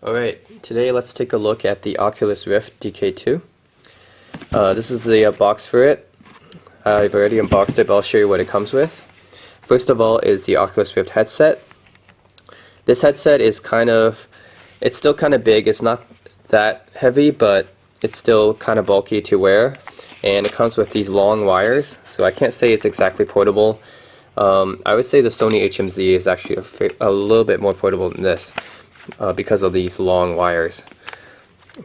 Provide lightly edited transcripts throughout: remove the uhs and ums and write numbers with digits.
Alright, today let's take a look at the Oculus Rift DK2. This is the box for it. I've already unboxed it, but I'll show you what it comes with. First of all is the Oculus Rift headset. This headset is it's still kind of big. It's not that heavy, but it's still kind of bulky to wear. And it comes with these long wires, so I can't say it's exactly portable. I would say the Sony HMZ is actually a little bit more portable than this. Because of these long wires.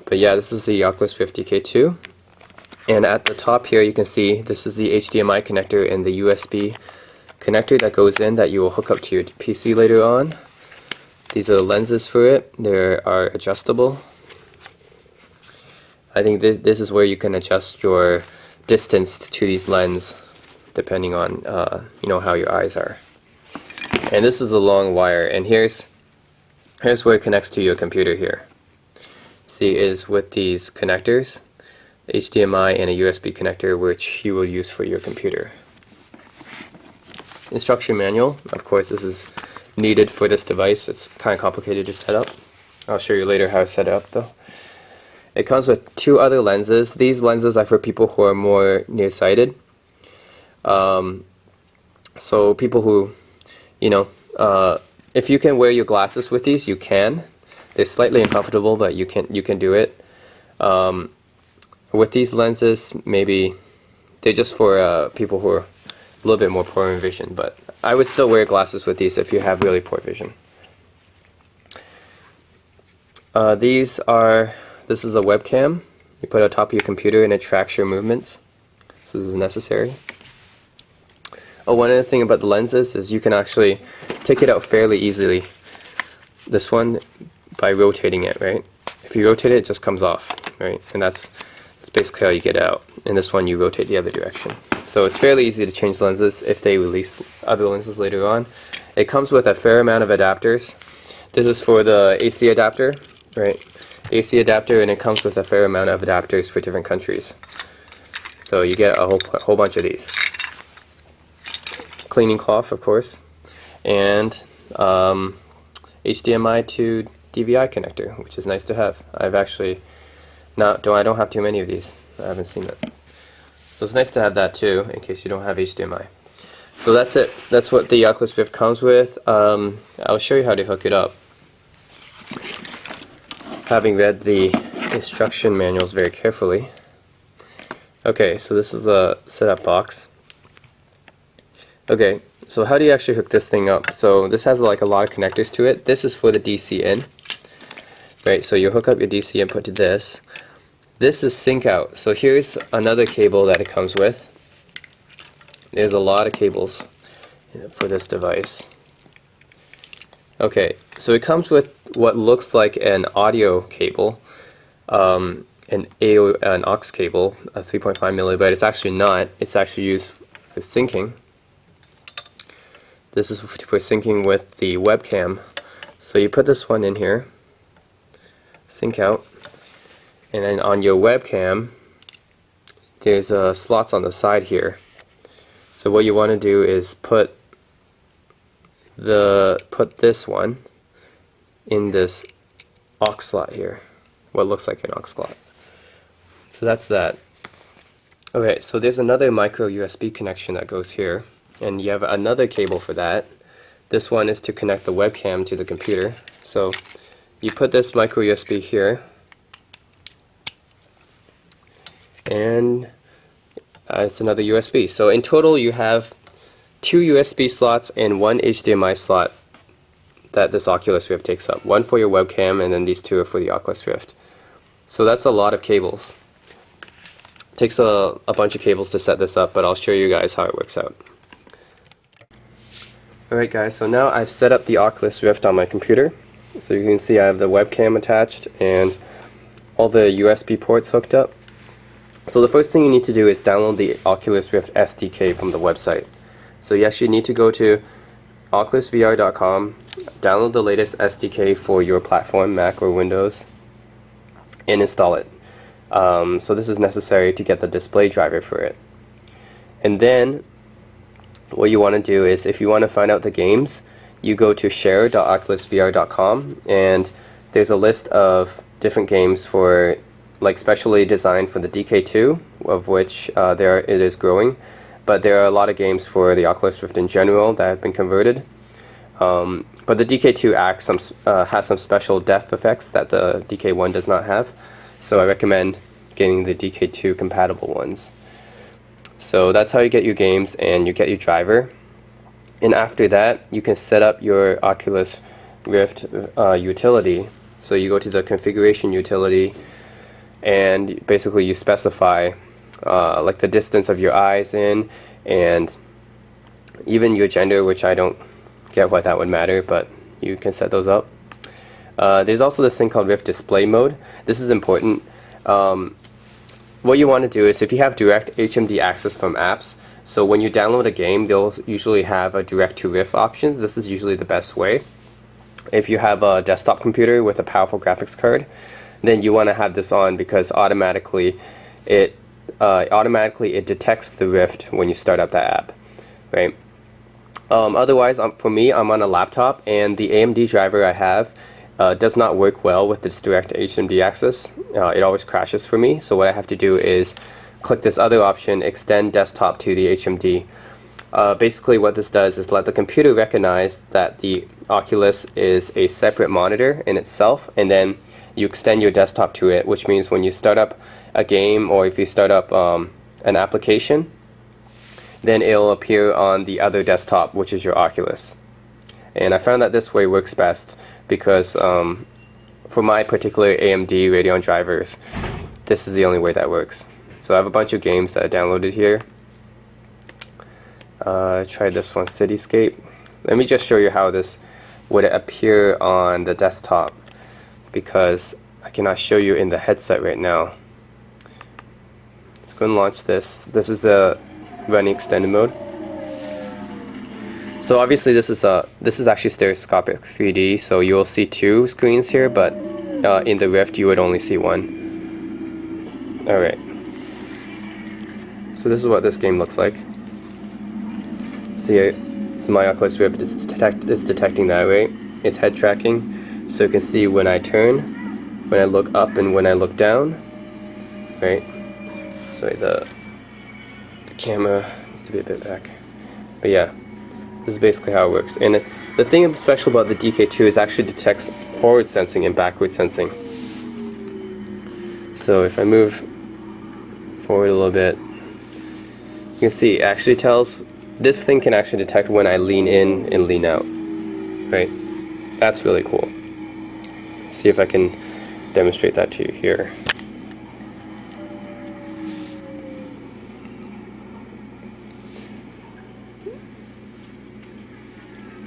But yeah, this is the Oculus Rift DK2. And at the top here you can see this is the HDMI connector and the USB connector that goes in that you will hook up to your PC later on. These are the lenses for it. They are adjustable. I think this is where you can adjust your distance to these lenses depending on how your eyes are. And this is the long wire, and here's where it connects to your computer here. See, it is with these connectors, HDMI and a USB connector, which you will use for your computer. Instruction manual, of course this is needed for this device. It's kind of complicated to set up. I'll show you later how to set it up though. It comes with two other lenses. These lenses are for people who are more nearsighted. So people who, if you can wear your glasses with these, you can. They're slightly uncomfortable, but you can do it. With these lenses, maybe they're just for people who are a little bit more poor in vision, but I would still wear glasses with these if you have really poor vision. This is a webcam. You put it on top of your computer and it tracks your movements. So this is necessary. One other thing about the lenses is you can actually take it out fairly easily. This one, by rotating it, right? If you rotate it, it just comes off, right? And that's basically how you get it out. And this one, you rotate the other direction. So it's fairly easy to change lenses if they release other lenses later on. It comes with a fair amount of adapters. This is for the AC adapter, right? AC adapter, and it comes with a fair amount of adapters for different countries. So you get a whole bunch of these. Cleaning cloth, of course, and HDMI to DVI connector, which is nice to have. I don't have too many of these. I haven't seen it. So it's nice to have that too, in case you don't have HDMI. So that's it. That's what the Oculus Rift comes with. I'll show you how to hook it up. Having read the instruction manuals very carefully. Okay, so this is the setup box. Okay, so how do you actually hook this thing up? So this has like a lot of connectors to it. This is for the DC in. Right, so you hook up your DC input to this. This is sync out. So here's another cable that it comes with. There's a lot of cables for this device. Okay, so it comes with what looks like an audio cable, an aux cable, a 3.5 milli, but it's actually not. It's actually used for syncing. This is for syncing with the webcam. So you put this one in here, sync out, and then on your webcam there's slots on the side here. So what you want to do is put this one in this aux slot here, what looks like an aux slot. So that's that. Okay, so there's another micro USB connection that goes here, and you have another cable for that. This one is to connect the webcam to the computer. So you put this micro USB here, and it's another USB. So in total you have 2 USB slots and 1 HDMI slot that this Oculus Rift takes up. One for your webcam, and then these 2 are for the Oculus Rift. So that's a lot of cables. It takes a bunch of cables to set this up, but I'll show you guys how it works out. Alright guys, so now I've set up the Oculus Rift on my computer. So you can see I have the webcam attached and all the USB ports hooked up. So the first thing you need to do is download the Oculus Rift SDK from the website. So you actually need to go to oculusvr.com, download the latest SDK for your platform, Mac or Windows, and install it. So this is necessary to get the display driver for it. And then what you want to do is, if you want to find out the games, you go to share.oculusvr.com, and there's a list of different games for like specially designed for the DK2, of which it is growing, but there are a lot of games for the Oculus Rift in general that have been converted. But the DK2 has some special depth effects that the DK1 does not have, so I recommend getting the DK2 compatible ones. So that's how you get your games and you get your driver. And after that, you can set up your Oculus Rift utility. So you go to the configuration utility, and basically you specify like the distance of your eyes in, and even your gender, which I don't get why that would matter, but you can set those up. There's also this thing called Rift Display Mode. This is important. What you want to do is, if you have direct HMD access from apps, so when you download a game, they'll usually have a direct to Rift options. This is usually the best way. If you have a desktop computer with a powerful graphics card, then you want to have this on, because automatically it detects the Rift when you start up the app, right? Otherwise, for me, I'm on a laptop, and the AMD driver I have does not work well with this direct HMD access. It always crashes for me. So what I have to do is click this other option, extend desktop to the HMD. Basically what this does is let the computer recognize that the Oculus is a separate monitor in itself, and then you extend your desktop to it, which means when you start up a game, or if you start up an application, then it'll appear on the other desktop, which is your Oculus. And I found that this way works best, because for my particular AMD Radeon drivers, this is the only way that works. So I have a bunch of games that I downloaded here. I tried this one, Cityscape. Let me just show you how this would appear on the desktop, because I cannot show you in the headset right now. Let's go and launch this. This is the running extended mode. So obviously this is actually stereoscopic 3D, so you'll see two screens here, but in the Rift you would only see one. Alright. So this is what this game looks like. See, so my Oculus Rift is detecting that, right? It's head tracking, so you can see when I turn, when I look up, and when I look down, right? Sorry, the camera needs to be a bit back. But yeah, this is basically how it works. And the thing special about the DK2 is actually detects forward sensing and backward sensing. So if I move forward a little bit, you can see it actually tells, this thing can actually detect when I lean in and lean out, right? That's really cool. See if I can demonstrate that to you here.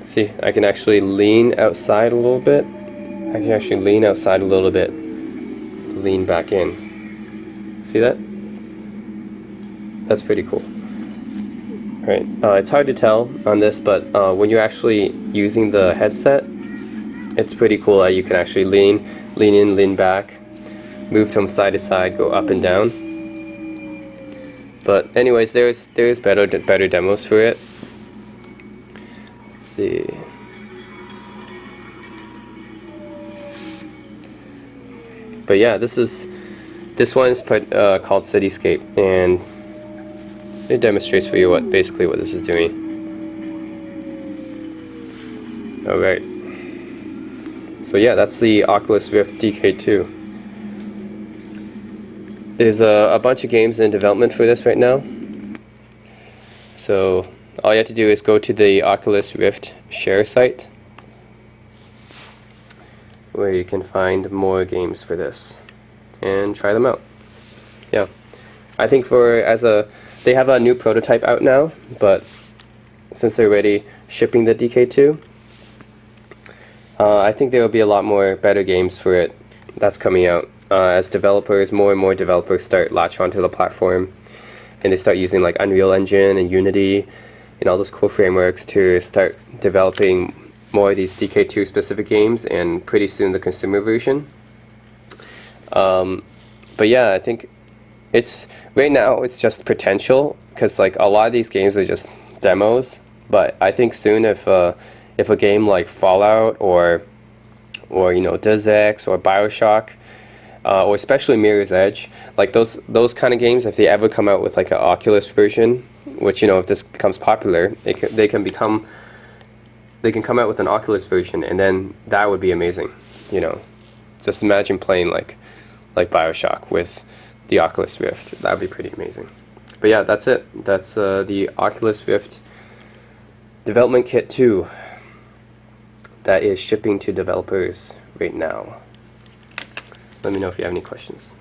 See, I can actually lean outside a little bit. I can actually lean outside a little bit, lean back in. See that? That's pretty cool. Right. It's hard to tell on this, but when you're actually using the headset, it's pretty cool that you can actually lean in, lean back, move from side to side, go up and down. But anyways, there's better demos for it. Let's see. But yeah, this one is called Cityscape, and it demonstrates for you basically what this is doing. Alright. So yeah, that's the Oculus Rift DK2. There's a bunch of games in development for this right now. So all you have to do is go to the Oculus Rift share site, where you can find more games for this and try them out. Yeah, I think they have a new prototype out now, but since they're already shipping the DK2, I think there will be a lot more better games for it that's coming out as more and more developers start latch onto the platform, and they start using like Unreal Engine and Unity and all those cool frameworks to start developing more of these DK2 specific games, and pretty soon the consumer version. But yeah, I think right now it's just potential, because like a lot of these games are just demos. But I think soon if a game like Fallout or or Deus Ex or BioShock, or especially Mirror's Edge, like those kind of games, if they ever come out with like an Oculus version, which if this becomes popular, they can come out with an Oculus version, and then that would be amazing. Just imagine playing like BioShock with the Oculus Rift. That would be pretty amazing. But yeah, that's it. That's the Oculus Rift Development Kit 2 that is shipping to developers right now. Let me know if you have any questions.